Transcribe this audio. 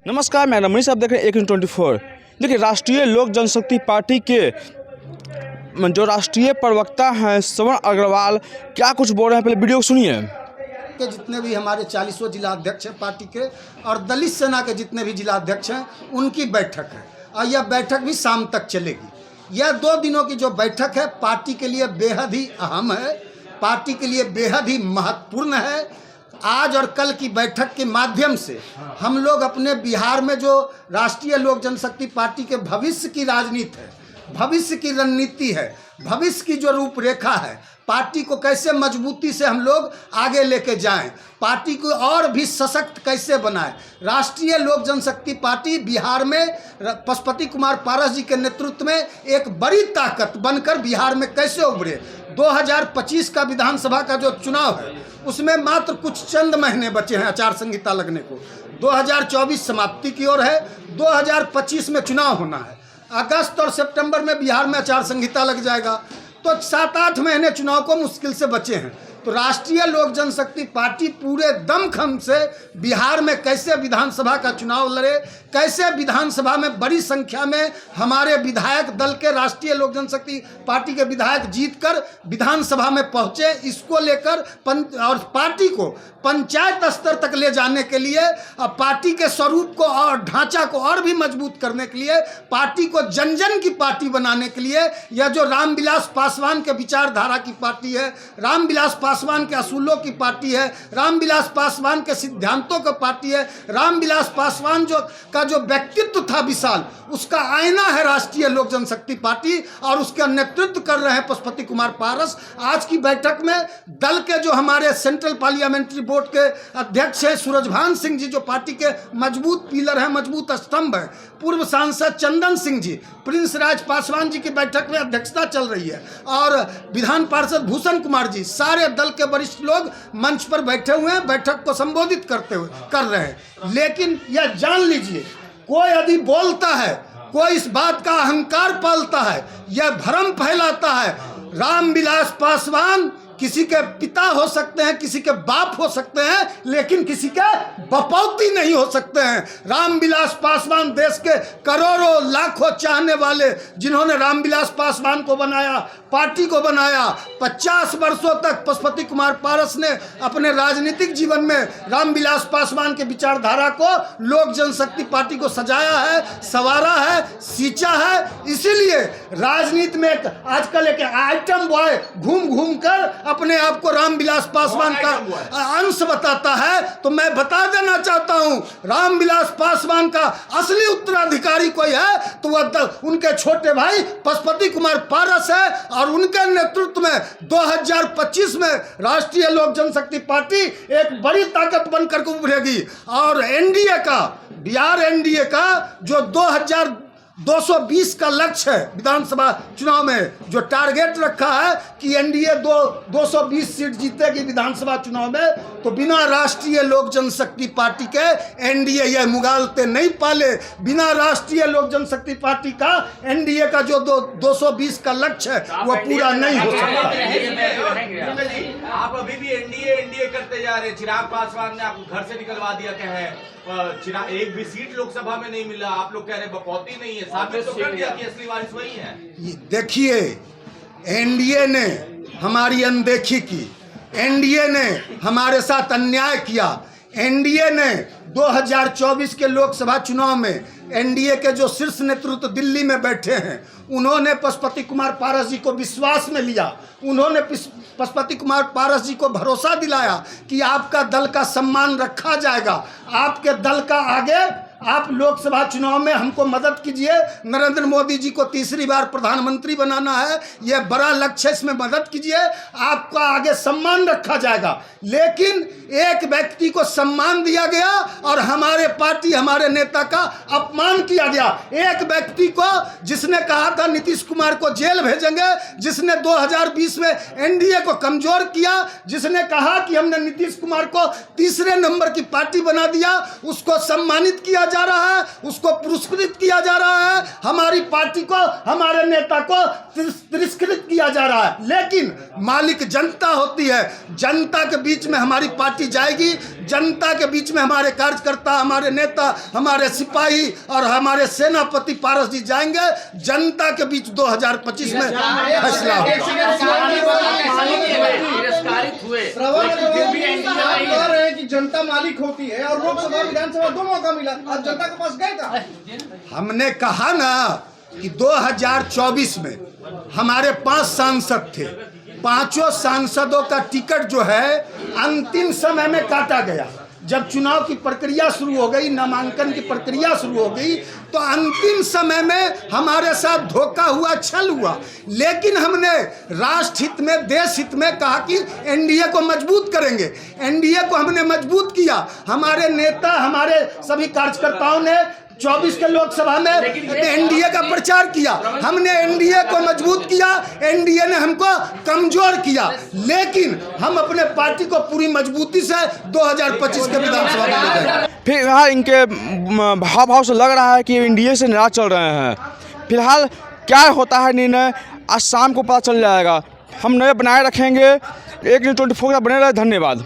नमस्कार, मैं रमनीश, आप देख रहे हैं 1/24। देखिए, राष्ट्रीय लोक जनशक्ति पार्टी के जो राष्ट्रीय प्रवक्ता हैं श्रवण अग्रवाल क्या कुछ बोल रहे हैं, पहले वीडियो सुनिए। के जितने भी हमारे 40 जिला अध्यक्ष हैं पार्टी के और दलित सेना के जितने भी जिला अध्यक्ष हैं उनकी बैठक है और यह बैठक भी शाम तक चलेगी। यह 2 दिनों की जो बैठक है पार्टी के लिए बेहद ही अहम है, पार्टी के लिए बेहद ही महत्वपूर्ण है। आज और कल की बैठक के माध्यम से हम लोग अपने बिहार में जो राष्ट्रीय लोक जनशक्ति पार्टी के भविष्य की राजनीति है, भविष्य की रणनीति है, भविष्य की जो रूपरेखा है, पार्टी को कैसे मजबूती से हम लोग आगे लेके जाएं, पार्टी को और भी सशक्त कैसे बनाएं। राष्ट्रीय लोक जनशक्ति पार्टी बिहार में पशुपति कुमार पारस जी के नेतृत्व में एक बड़ी ताकत बनकर बिहार में कैसे उभरे। 2025 का विधानसभा का जो चुनाव है उसमें मात्र कुछ चंद महीने बचे हैं आचार संहिता लगने को। 2024 समाप्ति की ओर है, 2025 में चुनाव होना है। अगस्त और सितंबर में बिहार में आचार संहिता लग जाएगा, तो 7-8 महीने चुनाव को मुश्किल से बचे हैं। तो राष्ट्रीय लोक जनशक्ति पार्टी पूरे दमखम से बिहार में कैसे विधानसभा का चुनाव लड़े, कैसे विधानसभा में बड़ी संख्या में हमारे विधायक दल के राष्ट्रीय लोक जनशक्ति पार्टी के विधायक जीतकर विधानसभा में पहुंचे, इसको लेकर और पार्टी को पंचायत स्तर तक ले जाने के लिए, पार्टी के स्वरूप को और ढांचा को और भी मजबूत करने के लिए, पार्टी को जन जन की पार्टी बनाने के लिए, यह जो रामविलास पासवान के विचारधारा की पार्टी है, रामविलास पासवान के असूलों की पार्टी है, रामविलास पासवान के सिद्धांतों की पार्टी है, रामविलास पासवान जो व्यक्तित्व था विशाल, उसका आईना है राष्ट्रीय लोक जनशक्ति पार्टी और उसका नेतृत्व कर रहे हैं पशुपति कुमार पारस। आज की बैठक में दल के जो हमारे सेंट्रल पार्लियामेंट्री बोर्ड के अध्यक्ष हैं सूरजभान सिंह जी, जो पार्टी के मजबूत पिलर हैं, मजबूत स्तंभ हैं, पूर्व सांसद चंदन सिंह जी, प्रिंस राज पासवान जी की बैठक में अध्यक्षता चल रही है और विधान पार्षद भूषण कुमार जी, सारे दल के वरिष्ठ लोग मंच पर बैठे हुए हैं, बैठक को संबोधित कर रहे हैं। लेकिन यह जान लीजिए, कोई यदि बोलता है, कोई इस बात का अहंकार पालता है, यह भ्रम फैलाता है, रामविलास पासवान किसी के पिता हो सकते हैं, किसी के बाप हो सकते हैं, लेकिन किसी के बपौती नहीं हो सकते हैं। रामविलास पासवान देश के करोड़ों लाखों चाहने वाले, जिन्होंने रामविलास पासवान को बनाया, पार्टी को बनाया, 50 वर्षों तक पशुपति कुमार पारस ने अपने राजनीतिक जीवन में रामविलास पासवान के विचारधारा को, लोक जनशक्ति पार्टी को सजाया है, संवारा है, सींचा है। इसीलिए राजनीति में आजकल एक आइटम बॉय घूम घूम कर अपने आप को रामविलास पासवान का अंश बताता है। तो मैं बता देना चाहता हूं, रामविलास पासवान का असली उत्तराधिकारी कोई है तो वह उनके छोटे भाई पशुपति कुमार पारस है और उनके नेतृत्व में 2025 में राष्ट्रीय लोक जनशक्ति पार्टी एक बड़ी ताकत बनकर के उभरेगी। और एनडीए का, बिहार एनडीए का जो 220 का लक्ष्य है विधानसभा चुनाव में, जो टारगेट रखा है कि एनडीए 220 सीट जीतेगी विधानसभा चुनाव में, तो बिना राष्ट्रीय लोक जनशक्ति पार्टी के एनडीए यह मुगालते नहीं पाले। बिना राष्ट्रीय लोक जनशक्ति पार्टी का एनडीए का जो 220 का लक्ष्य है वह पूरा नहीं हो सकता। आप अभी भी एनडीए करते जा रहे हैं। चिराग पासवान ने आपको घर से निकलवा दिया, कहे चिराग एक भी सीट लोकसभा में नहीं मिला, आप लोग कह रहे बकौती नहीं है, साबित तो कर दिया कि असली वारिस वही है। देखिए, एनडीए ने हमारी अनदेखी की, एनडीए ने हमारे साथ अन्याय किया। एनडीए ने 2024 के लोकसभा चुनाव में एनडीए के जो शीर्ष नेतृत्व दिल्ली में बैठे हैं, उन्होंने पशुपति कुमार पारस जी को विश्वास में लिया, उन्होंने पशुपति कुमार पारस जी को भरोसा दिलाया कि आपका दल का सम्मान रखा जाएगा, आपके दल का आगे आप लोकसभा चुनाव में हमको मदद कीजिए, नरेंद्र मोदी जी को तीसरी बार प्रधानमंत्री बनाना है, यह बड़ा लक्ष्य, इसमें मदद कीजिए, आपका आगे सम्मान रखा जाएगा। लेकिन एक व्यक्ति को सम्मान दिया गया और हमारे पार्टी, हमारे नेता का अपमान किया गया। एक व्यक्ति को जिसने कहा था नीतीश कुमार को जेल भेजेंगे, जिसने 2020 में एनडीए को कमजोर किया, जिसने कहा कि हमने नीतीश कुमार को तीसरे नंबर की पार्टी बना दिया, उसको सम्मानित किया जा रहा है, उसको पुरस्कृत किया जा रहा है, हमारी पार्टी को, हमारे नेता को तिरस्कृत किया जा रहा है। लेकिन मालिक जनता होती है, जनता के बीच में हमारी पार्टी जाएगी, जनता के बीच में हमारे कार्यकर्ता, हमारे नेता, हमारे सिपाही और हमारे सेनापति पारस जी जाएंगे। जनता के बीच 2025 में फैसला होगा। कह रहे हैं कि जनता मालिक होती है और लोकसभा विधानसभा दो मौका मिला, अब जनता के पास गए था। हमने कहा ना कि 2024 में हमारे 5 सांसद थे, 5 सांसदों का टिकट जो है अंतिम समय में काटा गया। जब चुनाव की प्रक्रिया शुरू हो गई, नामांकन की प्रक्रिया शुरू हो गई, तो अंतिम समय में हमारे साथ धोखा हुआ, छल हुआ। लेकिन हमने राष्ट्र हित में, देश हित में कहा कि एनडीए को मजबूत करेंगे। एनडीए को हमने मजबूत किया। हमारे नेता, हमारे सभी कार्यकर्ताओं ने 24 के लोकसभा में एनडीए का प्रचार किया। हमने एनडीए को मजबूत किया, एनडीए ने हमको कमजोर किया। लेकिन हम अपने पार्टी को पूरी मजबूती से 2025 के विधानसभा में ले गए। फिलहाल इनके भाव से लग रहा है कि एनडीए से नाराज चल रहे हैं। फिलहाल क्या होता है निर्णय आज शाम को पता चल जाएगा। हम नए बनाए रखेंगे। 1 न्यूज़ 24 बने रहे। धन्यवाद।